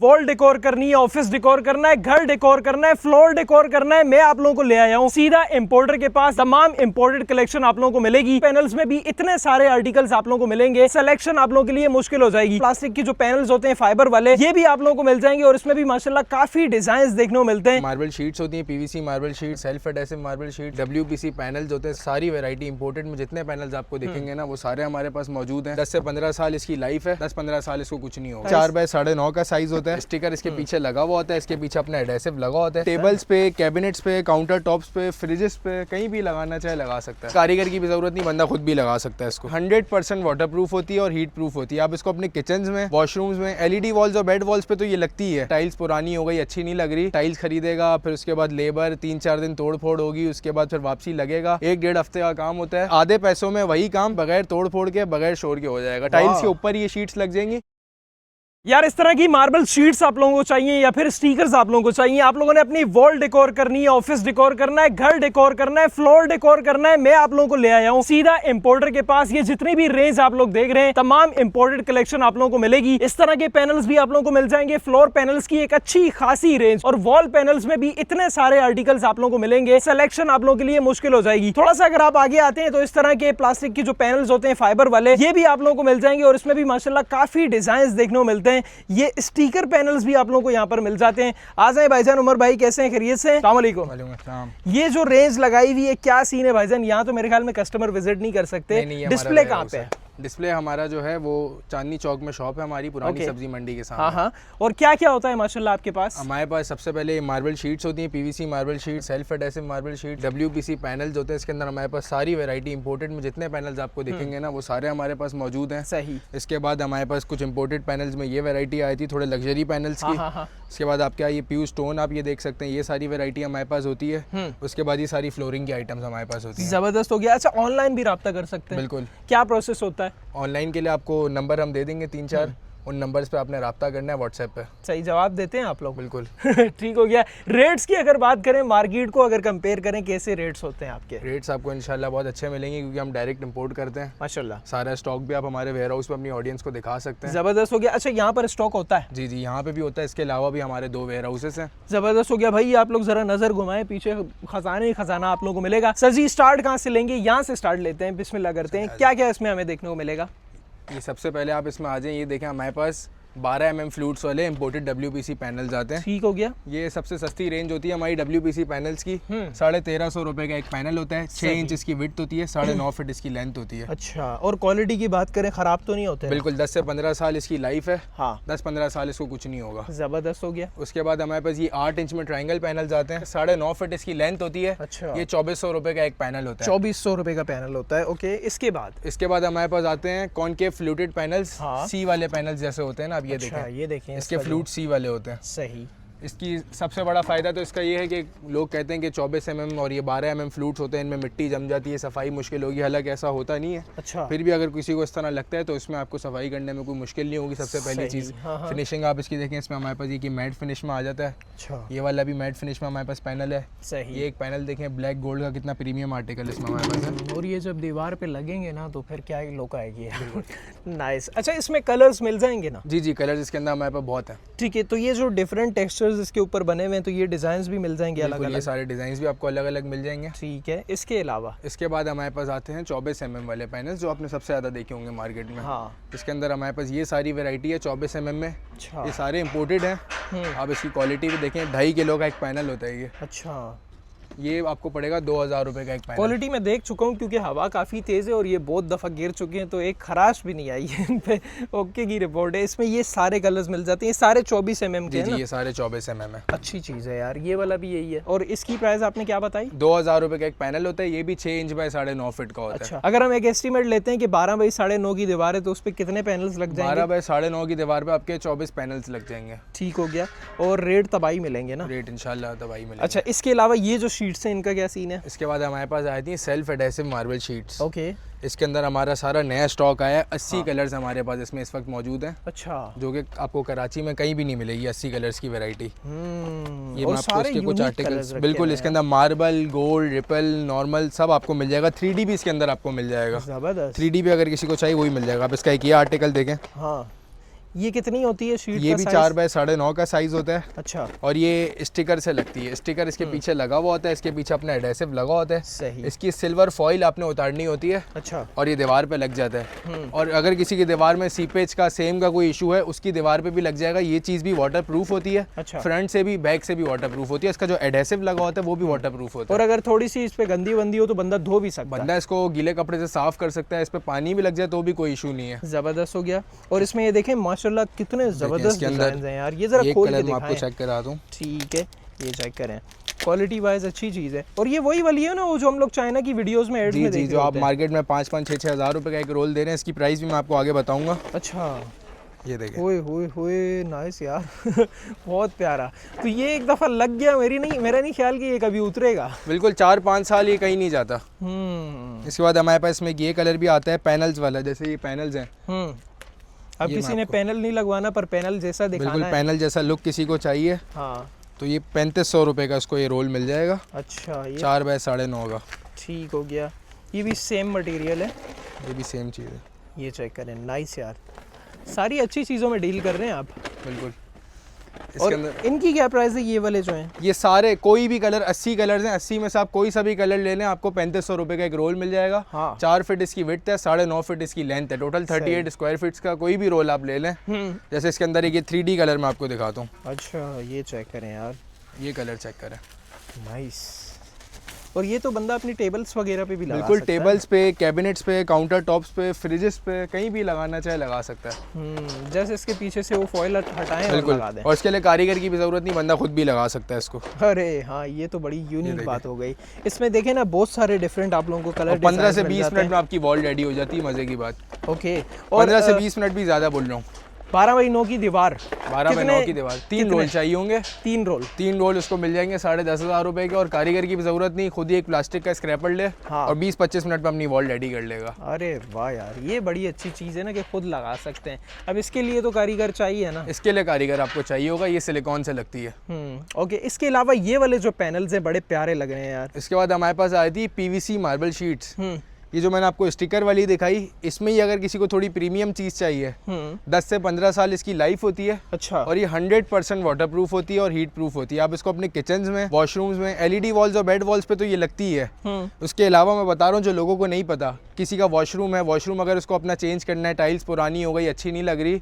Wall decor करनी है, office decor करना है, घर डेकोर करना है, फ्लोर डेकोर करना है, मैं आप लोगों को ले आया हूँ सीधा इंपोर्टर के पास। तमाम इंपोर्टेड कलेक्शन आप लोगों को मिलेगी। पैनल्स में भी इतने सारे आर्टिकल्स आप लोगों को मिलेंगे, सिलेक्शन आप लोगों के लिए मुश्किल हो जाएगी। प्लास्टिक की जो पैनल्स होते हैं फाइबर वाले, ये भी आप लोगों को मिल जाएंगे और इसमें भी माशाल्लाह काफी डिजाइन देखने को मिलते हैं। मार्बल शीट्स होती है, PVC marble sheet, self adhesive marble sheet, WPC panels होते हैं। सारी वैरायटी इंपोर्टेड में जितने पैनल्स आपको दिखेंगे ना, वो सारे हमारे पास मौजूद हैं। 10 से 15 साल इसकी लाइफ है, 10-15 साल इसको कुछ नहीं होगा। 4 बाय 9.5 का साइज होता है। स्टिकर इसके पीछे लगा हुआ होता है, इसके पीछे अपना एडेसिव लगा होता है। टेबल्स पे, कैबिनेट्स पे, काउंटर टॉप्स पे, फ्रिजेस पे, कहीं भी लगाना चाहे लगा सकता है। कारीगर की भी जरूरत नहीं, बंदा खुद भी लगा सकता है इसको। 100% वाटरप्रूफ होती है और हीट प्रूफ होती है। आप इसको अपने किचन में, वॉशरूम्स में, LED वॉल्स और बेड वॉल्स पे तो ये लगती है। टाइल्स पुरानी हो गई, अच्छी नहीं लग रही, टाइल्स खरीदेगा, फिर उसके बाद लेबर 3-4 दिन तोड़ फोड़ होगी, उसके बाद फिर वापसी लगेगा। 1-1.5 हफ्ते का काम होता है। आधे पैसों में वही काम बगैर तोड़ फोड़ के, बगैर शोर के हो जाएगा। टाइल्स के ऊपर ये शीट्स लग जाएंगी। यार इस तरह की मार्बल शीट्स आप लोगों को चाहिए या फिर स्टिकर्स आप लोगों को चाहिए, आप लोगों ने अपनी वॉल डेकोर करनी है, ऑफिस डेकोर करना है, घर डेकोर करना है, फ्लोर डेकोर करना है, मैं आप लोगों को ले आया हूँ सीधा इंपोर्टर के पास। ये जितनी भी रेंज आप लोग देख रहे हैं, तमाम इंपोर्टेड कलेक्शन आप लोगों को मिलेगी। इस तरह के पैनल्स भी आप लोगों को मिल जाएंगे। फ्लोर पैनल्स की एक अच्छी खासी रेंज और वॉल पैनल्स में भी इतने सारे आर्टिकल्स आप लोगों को मिलेंगे, सिलेक्शन आप लोगों के लिए मुश्किल हो जाएगी। थोड़ा सा अगर आप आगे आते हैं तो इस तरह के प्लास्टिक की जो पैनल्स होते हैं फाइबर वाले, ये भी आप लोगों को मिल जाएंगे और इसमें भी माशाल्लाह काफी डिजाइन देखने को मिलते हैं। ये स्टिकर पैनल्स भी आप लोगों को यहाँ पर मिल जाते हैं। आ जाए भाईजान, उमर भाई कैसे हैं, खैरियत से? अस्सलाम वालेकुम। ये जो रेंज लगाई हुई है, क्या सीन है भाईजान? यहाँ तो मेरे ख्याल में कस्टमर विजिट नहीं कर सकते। डिस्प्ले कहाँ पे है? डिस्प्ले हमारा जो है वो चांदनी चौक में शॉप है हमारी, पुरानी सब्जी मंडी के सामने। हाँ। और क्या क्या होता है माशाल्लाह आपके पास? हमारे पास सबसे पहले मार्बल शीट्स होती हैं, PVC marble sheet, self adhesive marble sheet, WPC panels होते हैं। इसके अंदर हमारे पास सारी वैरायटी इंपोर्टेड में जितने पैनल्स आपको दिखेंगे ना, वो सारे हमारे पास मौजूद हैं। सही। इसके बाद हमारे पास कुछ इंपोर्टेड पैनल्स में ये वैरायटी आई थी, थोड़े लग्जरी पैनल्स की। इसके बाद आपके ये प्यू स्टोन आप ये देख सकते हैं, ये सारी वैरायटी हमारे पास होती है। उसके बाद ये सारी फ्लोरिंग की आइटम्स हमारे पास होती है। जबरदस्त हो गया। अच्छा, ऑनलाइन भी रब्ता कर सकते हैं? बिल्कुल। क्या प्रोसेस होता है? ऑनलाइन के लिए आपको नंबर हम दे देंगे 3-4, उन नंबर्स पे आपने रब्ता करना है व्हाट्सएप पे। सही जवाब देते हैं आप लोग? बिल्कुल। ठीक हो गया। रेट्स की अगर बात करें, मार्केट को अगर कंपेयर करें, कैसे रेट्स होते हैं आपके? रेट्स आपको इंशाल्लाह बहुत अच्छे मिलेंगे क्योंकि हम डायरेक्ट इंपोर्ट करते हैं। माशाल्लाह। सारा स्टॉक भी आप हमारे वेयर हाउस पे अपनी ऑडियंस को दिखा सकते हैं। जबरदस्त हो गया। अच्छा, यहाँ पर स्टॉक होता है? जी, यहाँ पे भी होता है। इसके अलावा भी हमारे 2 वेयर हाउसेस हैं। जबरदस्त हो गया भाई। आप लोग जरा नजर घुमाएं, पीछे खजाने ही खजाना आप लोगों को मिलेगा। सर जी, स्टार्ट कहाँ से लेंगे? यहाँ से स्टार्ट लेते हैं, बिस्मिल्लाह करते हैं। क्या क्या इसमें हमें देखने को मिलेगा? ये सबसे पहले आप इसमें आ जाएं, ये देखें हमारे पास 12 mm फ्लूट्स वाले इंपोर्टेड WPC पैनल्स आते हैं। ठीक हो गया। ये सबसे सस्ती रेंज होती है हमारी WPC पैनल्स की। 1350 रुपए का एक पैनल होता है। 6 इंच इसकी विड्थ होती है, 9.5 फीट इसकी लेंथ होती है। अच्छा, और क्वालिटी की बात करें, खराब तो नहीं होते? बिल्कुल। 10 से 15 साल इसकी लाइफ है। हाँ। 10-15 साल इसको कुछ नहीं होगा। जबरदस्त हो गया। उसके बाद हमारे पास ये 8 इंच में ट्रायंगल पैनल्स आते हैं। 9.5 फीट इसकी लेंथ होती है। अच्छा। ये 2400 रुपए का एक पैनल होता है। 2400 रुपए का पैनल होता है। ओके। इसके बाद हमारे पास आते हैं कॉनकेव फ्लूटेड पैनल्स। C वाले पैनल्स जैसे होते हैं ना, आप ये देखें। ये देखें, इसके फ्लूट C वाले होते हैं। सही। इसकी सबसे बड़ा फ़ायदा तो इसका ये है कि लोग कहते हैं कि 24 mm और ये 12 mm फ्लूट्स होते हैं, इनमें मिट्टी जम जाती है, सफाई मुश्किल होगी। हालांकि ऐसा होता नहीं है। अच्छा। फिर भी अगर किसी को इस तरह लगता है तो इसमें आपको सफाई करने में कोई मुश्किल नहीं होगी। सबसे पहली चीज़ फिनिशिंग आप इसकी देखें, इसमें हमारे पास ये कि मैट फिनिश में आ जाता है। अच्छा। ये वाला भी मैट फिनिश में हमारे पास पैनल है। सही। ये एक पैनल देखें, ब्लैक गोल्ड का, कितना प्रीमियम आर्टिकल इसमें हमारे पास है। और ये जब दीवार पे लगेंगे ना तो फिर क्या लुक आएगी। नाइस। अच्छा, इसमें कलर्स मिल जाएंगे ना? जी, कलर्स इसके अंदर हमारे पास बहुत है। ठीक है। तो ये जो डिफरेंट टेक्सचर्स इसके ऊपर बने हुए हैं, तो ये डिजाइन्स भी मिल जाएंगे अलग अलग? ये सारे डिजाइन्स भी आपको अलग अलग मिल जाएंगे। ठीक है। इसके अलावा इसके बाद हमारे पास आते हैं 24 mm वाले पैनल्स, जो आपने सबसे ज़्यादा देखे होंगे मार्केट में। हाँ। इसके अंदर हमारे पास ये सारी वैरायटी है 24 mm में। अच्छा। ये सारे इंपोर्टेड हैं। आप इसकी क्वालिटी भी देखें, 2.5 किलो का एक पैनल होता है ये। अच्छा। ये आपको पड़ेगा 2000 रुपए का एक पैनल। क्वालिटी मैं देख चुका हूँ क्योंकि हवा काफ़ी तेज़ है और ये बहुत दफ़ा गिर चुके हैं, तो एक खराश भी नहीं आई है इन पे। ओके की रिपोर्ट है। इसमें ये सारे कलर्स मिल जाते हैं। सारे 24 mm के हैं ना? ये सारे 24 mm है। अच्छी चीज़ है यार। ये वाला भी यही है। और इसकी प्राइस आपने क्या बताई? 2000 रुपए का एक पैनल होता है। ये भी 6 इंच बाय 9.5 फीट का होता है। अच्छा। अगर हम एक एस्टीमेट लेते हैं कि 12 बाई 9.5 की दीवार है, तो उस पर कितने पैनल्स लग जाएंगे? 12 बाय 9.5 की दीवार पे आपके 24 पैनल्स लग जाएंगे। ठीक हो गया। और रेट तबाही मिलेंगे ना? रेट इंशाल्लाह तबाही मिलेंगे। अच्छा, इसके अलावा ये जो शीट्स हैं, इनका क्या सीन है? इसके बाद हमारे पास आई थी self adhesive marble sheets. Okay. इसके अंदर हमारा सारा नया स्टॉक आया है। 80 कलर्स हमारे पास इसमें इस वक्त मौजूद हैं। अच्छा। जो कि आपको कराची में कहीं भी नहीं मिलेगी 80 कलर्स की वैरायटी। ये और मैं आपको इसके कुछ आर्टिकल्स बिल्कुल इसके हैं। अंदर मार्बल, गोल्ड, रिपल, नॉर्मल सब आपको मिल जाएगा। 3D भी इसके अंदर आपको मिल जाएगा। जबरदस्त। 3D भी अगर किसी को चाहिए वही मिल जाएगा। आप इसका एक ये आर्टिकल देखें। हाँ, ये कितनी होती है शीट? ये भी 4 बाय 9.5 का साइज होता है। अच्छा। और ये स्टिकर से लगती है, स्टिकर इसके पीछे लगा हुआ होता है, इसके पीछे अपना एडेसिव लगा होता है। सही। इसकी सिल्वर फॉइल आपने उतारनी होती है। अच्छा। और ये दीवार पे लग जाता है। और अगर किसी की दीवार में सीपेज का सेम का कोई इशू है, उसकी दीवार पे भी लग जाएगा। ये चीज़ भी वाटर प्रूफ होती है। अच्छा। फ्रंट से भी बैक से भी वाटर प्रूफ होती है। इसका जो एडेसिव लगा होता है वो भी वाटर प्रूफ होता है। और अगर थोड़ी सी इस पे गंदी वंदी हो तो बंदा धो भी सकता है। बंदा इसको गीले कपड़े से साफ कर सकता है, इस पे पानी भी लग जाए तो भी कोई इशू नहीं है। जबरदस्त हो गया। और इसमें ये देखें माशाल्लाह कितने जबरदस्त डिजाइन हैं यार। ये जरा एक खोल कलर के मैं आपको दिखाएं। चेक करा दूं। ठीक है, ये चेक करें, क्वालिटी वाइज अच्छी चीज़ है। और ये वही वाली है ना वो जो हम लोग चाइना की वीडियोस में एड्स में जी, जो आप मार्केट में 5-5, 6-6 हज़ार रुपए का एक रोल दे रहे हैं, इसकी प्राइस भी मैं आपको आगे बताऊंगा। अच्छा। ये देखिए, ओए होए होए, नाइस यार बहुत प्यारा। तो ये एक दफ़ा लग गया, मेरा नहीं ख्याल कि ये कभी उतरेगा। बिल्कुल 4-5 साल ये कहीं नहीं जाता। इसके बाद हमारे पास में ये कलर भी आता है पैनल्स वाला, जैसे ये पैनल्स हैं। अब किसी ने पैनल नहीं लगवाना पर पैनल जैसा दिखाना बिल्कुल है। पैनल जैसा लुक किसी को चाहिए, हाँ, तो ये 3500 रुपये का इसको ये रोल मिल जाएगा। अच्छा। ये 4 बाय 9.5 का। ठीक हो गया। ये भी सेम मटेरियल है, ये भी सेम चीज़ है। ये चेक करें, नाइस यार। सारी अच्छी चीज़ों में डील कर रहे हैं आप। बिल्कुल। और इसके अंदर इनकी क्या प्राइस है ये वाले जो हैं? ये सारे कोई भी कलर, 80 कलर्स हैं, 80 में से आप कोई सा भी कलर ले लें, आपको 3500 रुपये का एक रोल मिल जाएगा। हाँ। 4 फीट इसकी विड्थ है, 9.5 फीट इसकी लेंथ है, टोटल 38 स्क्वायर फीट्स का कोई भी रोल आप ले लें। जैसे इसके अंदर एक ये 3D कलर मैं आपको दिखाता हूँ। अच्छा, ये चेक करें यार, ये कलर चेक करें, नाइस। और ये तो बंदा अपनी टेबल्स वगैरह पे भी लगा बिल्कुल सकता है। टेबल्स पे, कैबिनेट्स पे, काउंटर टॉप्स पे, फ्रिजेस पे, कहीं भी लगाना चाहे लगा सकता है। जैसे इसके पीछे से वो फॉइल हटाएं और बिल्कुल। लगा दें। और इसके लिए कारीगर की भी ज़रूरत नहीं, बंदा खुद भी लगा सकता है इसको। अरे हाँ, ये तो बड़ी यूनिक बात हो गई। इसमें देखें ना, बहुत सारे डिफरेंट आप लोगों को कलर 15 से 20 मिनट में आपकी वॉल रेडी हो जाती है, मज़े की बात। ओके। और 15 से 20 मिनट भी ज़्यादा बोल रहा हूँ। 12 बाई 9 की दीवार, 12 बाई 9 की दीवार, 3 रोल चाहिए होंगे। 3 रोल, 3 रोल उसको मिल जाएंगे 10,500 रुपए के। और कारीगर की भी ज़रूरत नहीं, खुद ही एक प्लास्टिक का स्क्रैपर ले। हाँ। और 20-25 मिनट में अपनी वॉल रेडी कर लेगा। अरे वाह यार, ये बड़ी अच्छी चीज़ है ना कि खुद लगा सकते हैं। अब इसके लिए तो कारीगर चाहिए ना। इसके लिए कारीगर आपको चाहिए होगा। ये सिलिकॉन से लगती है। ओके। इसके अलावा ये वाले जो पैनल्स हैं बड़े प्यारे लग रहे हैं यार। इसके बाद हमारे पास आई थी PVC मार्बल शीट्स। ये जो मैंने आपको स्टिकर वाली दिखाई, इसमें ही अगर किसी को थोड़ी प्रीमियम चीज़ चाहिए, 10 से 15 साल इसकी लाइफ होती है। अच्छा। और ये 100% वाटर प्रूफ होती है और हीट प्रूफ होती है। आप इसको अपने किचन में, वॉशरूम्स में, LED वॉल्स और बेड वॉल्स पे तो ये लगती है। उसके अलावा मैं बता रहा हूँ, जो लोगों को नहीं पता, किसी का वॉशरूम है, वॉशरूम अगर उसको अपना चेंज करना है, टाइल्स पुरानी हो गई, अच्छी नहीं लग रही,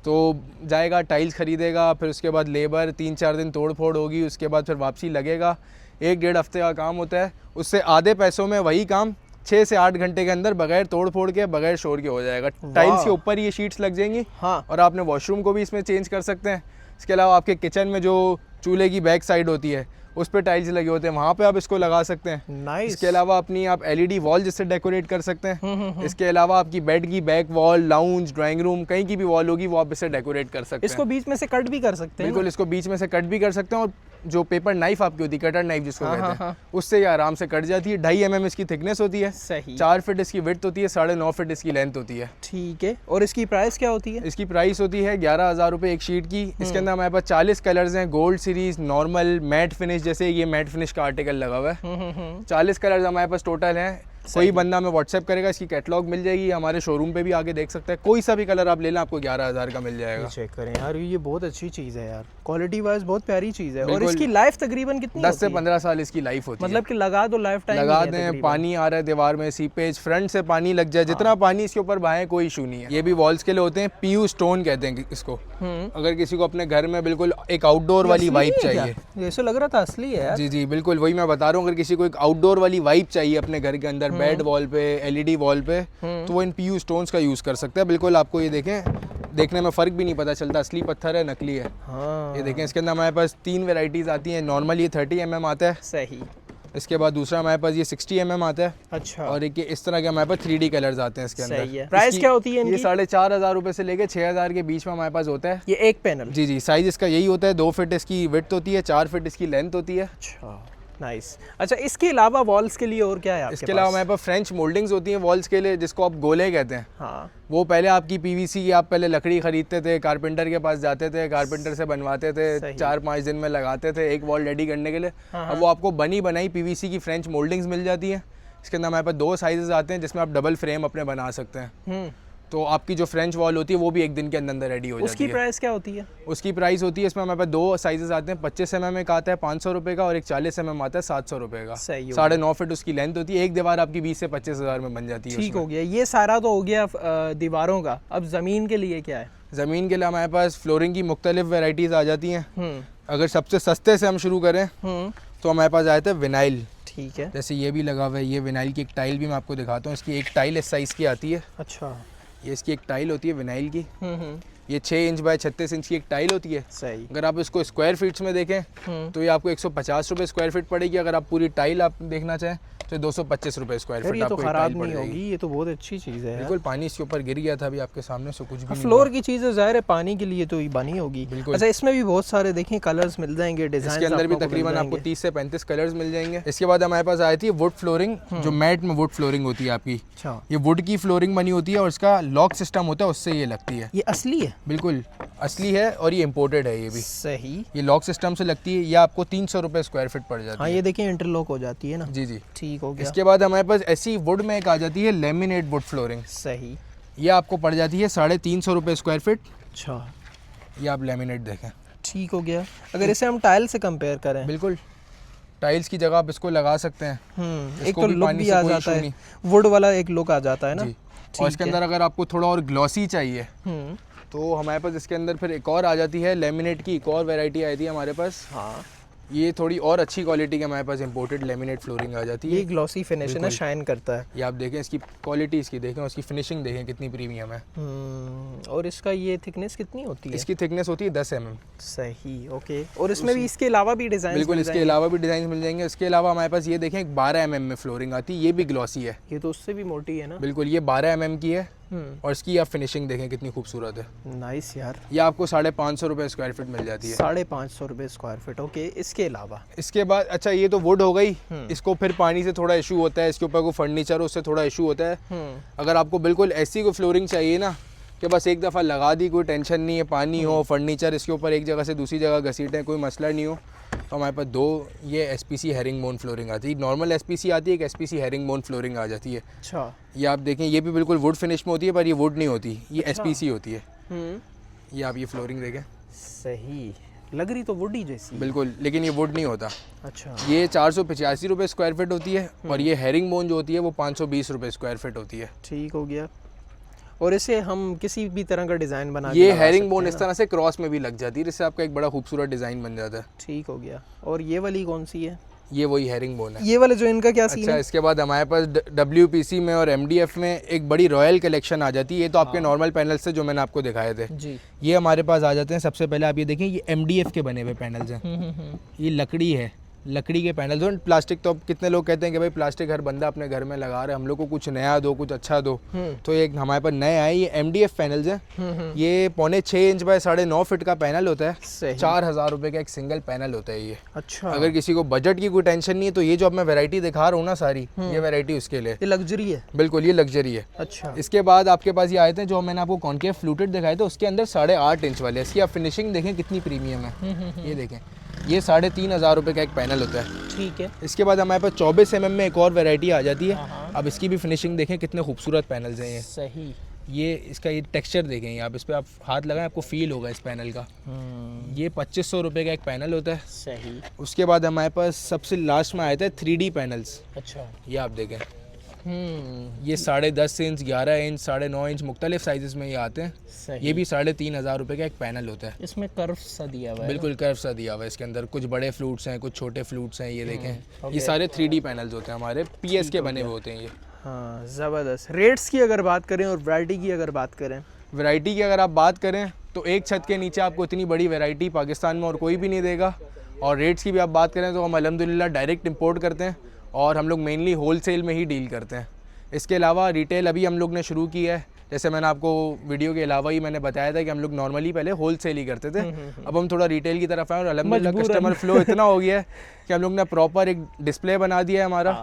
तो जाएगा टाइल्स खरीदेगा, फिर उसके बाद लेबर 3-4 दिन तोड़ फोड़ होगी, उसके बाद फिर वापसी लगेगा। 1-1.5 हफ्ते का काम होता है। उससे आधे पैसों में वही काम 6 से 8 घंटे के अंदर बगैर तोड़ फोड़ के, बगैर शोर के हो जाएगा। टाइल्स के ऊपर ये शीट्स लग जाएंगी। हाँ। और आपने वॉशरूम को भी इसमें चेंज कर सकते हैं। इसके अलावा आपके किचन में जो चूल्हे की बैक साइड होती है, उस पर टाइल्स लगे होते हैं, वहाँ पे आप इसको लगा सकते हैं। नाइस। इसके अलावा अपनी आप LED वॉल जिससे डेकोरेट कर सकते हैं। इसके अलावा आपकी बेड की back wall, lounge, drawing room, कहीं की भी वॉल होगी, वो आप इससे डेकोरेट कर सकते हैं। इसको बीच में से कट भी कर सकते हैं। बिल्कुल, इसको बीच में से कट भी कर सकते हैं। और जो पेपर नाइफ आपकी होती है, कटर नाइफ जिसको कहते हैं, उससे ये आराम से कट जाती है। 2.5 mm इसकी थिकनेस होती है। सही। 4 फीट इसकी विड्थ होती है, 9.5 फीट इसकी लेंथ होती है। ठीक है। और इसकी प्राइस क्या होती है? इसकी प्राइस होती है 11,000 रुपये एक शीट की। इसके अंदर हमारे पास 40 कलर्स हैं, gold series, normal, matte finish, जैसे ये मैट फिनिश का आर्टिकल लगा हुआ है। 40 कलर्स हमारे पास टोटल हैं। कोई बंदा हमें व्हाट्सएप करेगा, इसकी कैटलॉग मिल जाएगी, हमारे शोरूम पे भी आगे देख सकते हैं। कोई सा भी कलर आप ले लें, आपको 11,000 का मिल जाएगा। चेक करें यार, ये बहुत अच्छी चीज़ है यार, क्वालिटी वाइज बहुत प्यारी चीज़ है। और इसकी लाइफ तकरीबन कितनी 10 से 15 साल इसकी लाइफ होती है। मतलब कि लगा दो लाइफ टाइम लगा दें, पानी आ रहा है दीवार में, सीपेज, फ्रंट से पानी लग जाए, जितना पानी इसके ऊपर बहाए कोई इशू नहीं है। ये भी वॉल्स के लिए होते हैं, PU स्टोन कहते हैं इसको। अगर किसी को अपने घर में बिल्कुल एक आउटडोर वाली वाइब चाहिए, जैसे लग रहा था असली है यार। जी जी बिल्कुल, वही मैं बता रहा हूँ। अगर किसी को एक आउटडोर वाली वाइब चाहिए अपने घर के अंदर, बेड वॉल पे, LED वॉल पे, तो वो इन PU स्टोन्स का यूज़ कर सकते हैं। बिल्कुल, आपको ये देखें, देखने में फ़र्क भी नहीं पता चलता असली पत्थर है नकली है। हाँ। ये देखें, इसके अंदर हमारे पास 3 वेराइटीज़ आती हैं। नॉर्मल ये 30 mm आता है। सही। इसके बाद दूसरा हमारे पास ये 60 mm आता है। अच्छा। और एक इस तरह के हमारे पास 3D कलर्स आते हैं इसके अंदर। सही है। प्राइस क्या होती है इनकी? ये 4,500 रुपये से लेके 6,000 के बीच में हमारे पास होता है। ये एक पैनल? जी जी, साइज इसका यही होता है। 2 फीट इसकी विड्थ होती है, 4 फीट इसकी लेंथ होती है। अच्छा, नाइस। अच्छा, इसके अलावा वॉल्स के लिए और क्या है आपके इसके अलावा हमारे पास फ्रेंच मोल्डिंग्स होती हैं वॉल्स के लिए, जिसको आप गोले कहते हैं। हाँ। वो पहले आपकी PVC की, आप पहले लकड़ी खरीदते थे, कारपेंटर के पास जाते थे, कारपेंटर से बनवाते थे, 4-5 दिन में लगाते थे एक वॉल रेडी करने के लिए। अब वो आपको बनी बनाई PVC की फ्रेंच मोल्डिंग्स मिल जाती हैं। इसके अंदर हमारे पास 2 साइजेस आते हैं, जिसमें आप डबल फ्रेम अपने बना सकते हैं। तो आपकी जो फ्रेंच वॉल होती है वो भी एक दिन के अंदर अंदर रेडी हो जाती है। उसकी प्राइस क्या होती है? उसकी प्राइस होती है, इसमें हमारे पास 2 साइजेस आते हैं, 25 mm एक आता है 500 रुपये का और एक 40 mm आता है 700 रुपये का। सही हो 9.5 फीट उसकी लेंथ होती है। एक दीवार आपकी 20 से 25 हज़ार में बन जाती है। ठीक हो गया, ये सारा तो हो गया दीवारों का। अब ज़मीन के लिए क्या है? ज़मीन के लिए हमारे पास फ्लोरिंग की मुख्तलिफ वेराइटीज़ आ जाती हैं। अगर सबसे सस्ते से हम शुरू करें तो हमारे पास आए थे विनाइल। ठीक है, जैसे ये भी लगा हुआ है, ये विनाइल की एक टाइल भी मैं आपको दिखाता हूँ। इसकी एक टाइल इस साइज़ की आती है। अच्छा, ये इसकी एक टाइल होती है विनाइल की। ये 6 इंच बाय 36 इंच की एक टाइल होती है। सही। अगर आप इसको स्क्वायर फीट्स में देखें तो ये आपको 150 रुपये स्क्वायर फीट पड़ेगी। अगर आप पूरी टाइल आप देखना चाहें तो 225 रुपये स्क्वायर फीट ये तो आपको खराब टाइल पड़ नहीं जाएगी। होगी, ये तो बहुत अच्छी चीज़ है। बिल्कुल, पानी इसके ऊपर गिर गया था अभी आपके सामने, सो कुछ भी नहीं फ्लोर की चीज़ है, ज़ाहिर है पानी के लिए तो ये बनी होगी। बिल्कुल। अच्छा, इसमें भी बहुत सारे देखें कलर्स मिल जाएंगे, डिजाइन इसके अंदर भी तकरीबन आपको 30 से 35 कलर्स मिल जाएंगे। इसके बाद हमारे पास आई थी वुड फ्लोरिंग, जो मैट में वुड फ्लोरिंग होती है आपकी। अच्छा, ये वुड की फ्लोरिंग बनी होती है और इसका लॉक सिस्टम होता है, उससे ये लगती है। ये असली है? बिल्कुल असली है और ये इम्पोर्टेड है। ये भी सही। ये लॉक सिस्टम से लगती है। ये आपको 300 रुपये स्क्वायर फीट पड़ जाती हाँ, है। ये देखें इंटरलॉक हो जाती है ना। जी जी। ठीक हो गया। इसके बाद हमारे पास ऐसी वुड में एक आ जाती है लेमिनेट वुड फ्लोरिंग। सही। ये आपको पड़ जाती है 350 रुपये स्क्वायर फीट। अच्छा, ये आप लेमिनेट देखें। ठीक हो गया। अगर इसे हम टाइल से कंपेयर करें? बिल्कुल, टाइल्स की जगह आप इसको लगा सकते हैं। एक इसको तो भी लुक पानी भी से आ कोई जाता issue है, नहीं। वुड वाला एक लुक आ जाता है ना। जी। और इसके अंदर अगर आपको थोड़ा और ग्लॉसी चाहिए तो हमारे पास इसके अंदर फिर एक और आ जाती है लेमिनेट की, एक और वैरायटी आई थी हमारे पास। हाँ, ये थोड़ी और अच्छी क्वालिटी की हमारे पास इंपोर्टेड लेमिनेट फ्लोरिंग आ जाती है। ये ग्लॉसी फिनिश है ना, शाइन करता है। ये आप देखें, इसकी क्वालिटी इसकी देखें, उसकी फिनिशिंग देखें कितनी प्रीमियम है। और इसका ये थिकनेस कितनी होती है? इसकी थिकनेस होती है 10 mm। सही, ओके। और इसमें भी इसके अलावा भी डिजाइन? बिल्कुल, इसके अलावा भी डिजाइन मिल जाएंगे। इसके अलावा हमारे पास ये देखें, एक 12 mm में फ्लोरिंग आती है, ये भी ग्लॉसी है। ये तो उससे भी मोटी है ना। बिल्कुल, ये 12 mm की है और इसकी आप फिनिशिंग देखें कितनी खूबसूरत है। नाइस यार। ये आपको 550 रुपये स्क्वायर फीट मिल जाती है। 550 रुपये स्क्वायर फीट, ओके। इसके अलावा? इसके बाद अच्छा, ये तो वुड हो गई। इसको फिर पानी से थोड़ा इशू होता है, इसके ऊपर कोई फर्नीचर हो उससे थोड़ा इशू होता है। अगर आपको बिल्कुल ऐसी कोई फ्लोरिंग चाहिए ना कि बस एक दफ़ा लगा दी, कोई टेंशन नहीं है, पानी हो, फर्नीचर इसके ऊपर एक जगह से दूसरी जगह घसीटें, कोई मसला नहीं हो, तो हमारे पास 2 ये SPC हेरिंग बोन फ्लोरिंग आती है। नॉर्मल SPC आती है, एक SPC हेरिंग बोन फ्लोरिंग आ जाती है। अच्छा, ये आप देखें, ये भी बिल्कुल वुड फिनिश में होती है, पर ये वुड नहीं होती, ये SPC होती है। ये आप ये फ्लोरिंग देखें, सही लग रही तो वुड ही जैसी। बिल्कुल, लेकिन ये वुड नहीं होता। अच्छा, ये 485 रुपये स्क्वायर फीट होती है और ये हेरिंग बोन जो होती है वो 520 रुपये स्क्वायर फीट होती है। ठीक हो गया। और इसे हम किसी भी तरह का डिज़ाइन बना ये हेरिंग बोन इस तरह से क्रॉस में भी लग जाती है, जिससे आपका एक बड़ा खूबसूरत डिज़ाइन बन जाता है। ठीक हो गया। और ये वाली कौन सी है? ये वही हेरिंग बोन है। ये वाले जो इनका क्या सीन अच्छा, है? इसके बाद हमारे पास WPC में और MDF में एक बड़ी रॉयल कलेक्शन आ जाती है। ये तो आपके नॉर्मल पैनल से जो मैंने आपको दिखाए थे जी। ये हमारे पास आ जाते हैं। सबसे पहले आप ये देखें, ये MDF के बने हुए पैनल्स हैं। ये लकड़ी है, लकड़ी के पैनल जो प्लास्टिक, तो कितने लोग कहते हैं कि भाई प्लास्टिक हर बंदा अपने घर में लगा रहा है, हम लोग को कुछ नया दो, कुछ अच्छा दो। तो ये हमारे पास नए आए, ये MDF पैनल्स हैं। ये 6.25 इंच बाय 9.5 फीट का पैनल होता है। सही। 4000 रुपये का एक सिंगल पैनल होता है ये। अच्छा, अगर किसी को बजट की कोई टेंशन नहीं है तो ये जो अब मैं वैरायटी दिखा रहा हूँ ना सारी, ये वैरायटी उसके लिए। ये लग्जरी है? बिल्कुल, ये लग्जरी है। अच्छा। इसके बाद आपके पास ये आए थे जो मैंने आपको कॉन्केव फ्लूटेड दिखाए थे, उसके अंदर 8.5 इंच वाले। इसकी आप फिनिशिंग देखें कितनी प्रीमियम है। ये देखें, ये 3500 रुपये का एक पैनल होता है। ठीक है। इसके बाद हमारे पास 24 mm में एक और वैरायटी आ जाती है। अब इसकी भी फिनिशिंग देखें, कितने खूबसूरत पैनल्स हैं ये। सही। ये इसका ये टेक्सचर देखें, आप इस पर आप हाथ लगाएं, आपको फील होगा इस पैनल का। ये 2500 रुपये का एक पैनल होता है। सही। उसके बाद हमारे पास सबसे लास्ट में आए थे 3D पैनल्स। अच्छा। ये आप देखें, ये 10.5 इंच, 11 इंच, 9.5 इंच मुख्तलिफ साइजेस में ये आते हैं। सही। ये भी 3500 रुपये का एक पैनल होता है। इसमें कर्व सा दिया हुआ है। बिल्कुल कर्व सा दिया हुआ है। इसके अंदर कुछ बड़े फ्लूट्स हैं, कुछ छोटे फ्लूट्स हैं। ये देखें, ये सारे 3D पैनल्स होते हैं हमारे, PS के बने हुए होते हैं ये। हाँ, ज़बरदस्त। रेट्स की अगर बात करें और वैरायटी की अगर बात करें? वैरायटी की अगर आप बात करें तो एक छत के नीचे आपको इतनी बड़ी वैरायटी पाकिस्तान में और कोई भी नहीं देगा। और रेट्स की भी आप बात करें तो हम अल्हम्दुलिल्लाह डायरेक्ट इंपोर्ट करते हैं और हम लोग मेनली होलसेल में ही डील करते हैं। इसके अलावा रिटेल अभी हम लोग ने शुरू की है। जैसे मैंने आपको वीडियो के अलावा ही मैंने बताया था कि हम लोग नॉर्मली पहले होलसेल ही करते थे। अब हम थोड़ा रिटेल की तरफ आए और अल्हम्दुलिल्लाह कस्टमर फ्लो इतना हो गया है कि हम लोग ने प्रॉपर एक डिस्प्ले बना दिया है हमारा।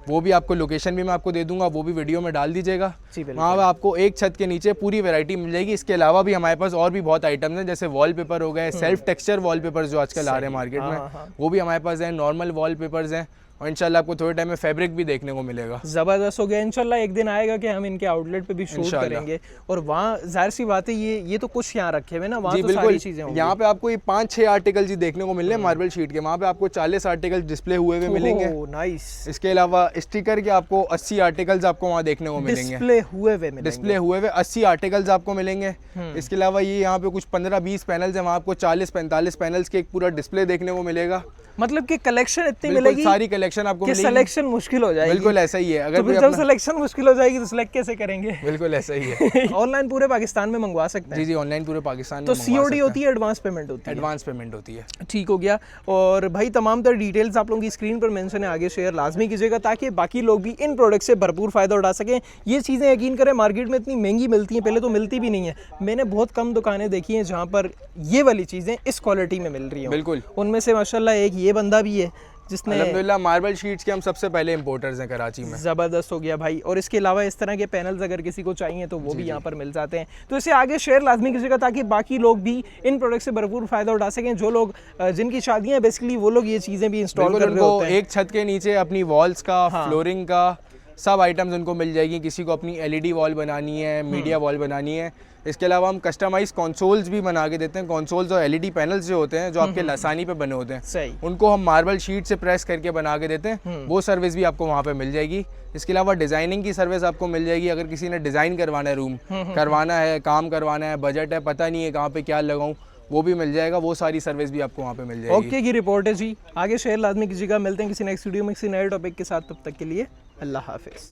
वो भी आपको लोकेशन भी मैं आपको दे दूंगा, वो भी वीडियो में डाल दीजिएगा। वहाँ पर आपको एक छत के नीचे पूरी वैरायटी मिल जाएगी। इसके अलावा भी हमारे पास और भी बहुत आइटम्स हैं, जैसे वॉलपेपर हो गए, सेल्फ टेक्सचर वॉलपेपर जो आजकल आ रहे हैं मार्केट में, वो भी हमारे पास हैं। नॉर्मल वॉलपेपर्स हैं, और इंशाल्लाह आपको थोड़े टाइम में फैब्रिक भी देखने को मिलेगा। जबरदस्त हो गया। इंशाल्लाह एक दिन आएगा कि हम इनके आउटलेट पे भी शूट इंशाल्लाह। करेंगे और वहाँ जाहिर सी बात है ये तो कुछ यहाँ रखे हुए ना, वहाँ जी तो बिल्कुल, सारी चीजें होंगी। यहाँ पे आपको ये 5-6 आर्टिकल जी देखने को मिलने हैं मार्बल शीट के। वहाँ पे आपको 40 आर्टिकल डिस्प्ले हुए हुए मिलेंगे। नाइस। इसके अलावा स्टिकर के आपको 80 आर्टिकल्स आपको वहाँ देखने को मिलेंगे। डिस्प्ले हुए हुए मिलेंगे। डिस्प्ले हुए हुए 80 आर्टिकल्स आपको मिलेंगे। इसके अलावा ये यहाँ पे कुछ 15-20 पैनल्स हैं, वहाँ आपको 40-45 पैनल्स के एक पूरा डिस्प्ले देखने को मिलेगा। मतलब कि कलेक्शन इतनी बिल्कुल मिलेगी, सारी कलेक्शन आपको मिलेगी। सिलेक्शन मुश्किल हो जाएगी। बिल्कुल ऐसा ही है। अगर तो कोई फिर जब अपना सिलेक्शन मुश्किल हो जाएगी तो सिलेक्ट कैसे करेंगे? बिल्कुल ऐसा ही है। ऑनलाइन पूरे पाकिस्तान में मंगवा सकते हैं। जी जी, ऑनलाइन पूरे पाकिस्तान तो में मंगवा COD सकते होती है, एडवांस पेमेंट होती हैं। है? एडवांस पेमेंट होती है। ठीक हो गया। और भाई तमाम तर डिटेल्स आप लोगों की स्क्रीन पर मेंशन है, आगे शेयर लाजमी कीजिएगा ताकि बाकी लोग भी इन प्रोडक्ट से भरपूर फ़ायदा उठा सकें। ये चीज़ें यकीन करें मार्केट में इतनी महंगी मिलती हैं, पहले तो मिलती भी नहीं है। मैंने बहुत कम दुकानें देखी हैं जहाँ पर ये वाली चीज़ें इस क्वालिटी में मिल रही हैं। बिल्कुल। उनमें से माशाल्लाह एक ये बंदा भी है जिसने अल्हम्दुलिल्लाह मार्बल शीट्स के हम सबसे पहले इंपोर्टर्स हैं कराची में। ज़बरदस्त हो गया भाई। और इसके अलावा इस तरह के पैनल्स अगर किसी को चाहिए तो वो भी यहाँ पर मिल जाते हैं। तो इसे आगे शेयर लाजमी कीजिएगा ताकि बाकी लोग भी इन प्रोडक्ट से भरपूर फ़ायदा उठा सकें। जो लोग जिनकी शादियाँ बेसिकली वो लोग ये चीज़ें भी इंस्टॉल कर रहे होते हैं। एक छत के नीचे अपनी वॉल्स का, फ्लोरिंग का सब आइटम्स उनको मिल जाएगी। किसी को अपनी LED वॉल बनानी है, मीडिया वॉल बनानी है। इसके अलावा हम कस्टमाइज कंसोल्स भी बना के देते हैं। कंसोल्स और LED पैनल्स जो होते हैं जो आपके लसानी पे बने होते हैं, सही, उनको हम मार्बल शीट से प्रेस करके बना के देते हैं। वो सर्विस भी आपको वहाँ पे मिल जाएगी। इसके अलावा डिज़ाइनिंग की सर्विस आपको मिल जाएगी। अगर किसी ने डिज़ाइन करवाना है, रूम करवाना है, काम करवाना है, बजट है, पता नहीं है कहाँ पे क्या लगाऊं, वो भी मिल जाएगा। वो सारी सर्विस भी आपको वहाँ पे मिल जाएगी। ओके की रिपोर्ट है जी। आगे शेयर लाजमी कीजिएगा। मिलते हैं किसी नेक्स्ट वीडियो में किसी नए टॉपिक के साथ। तब तक के लिए अल्लाह हाफिज़।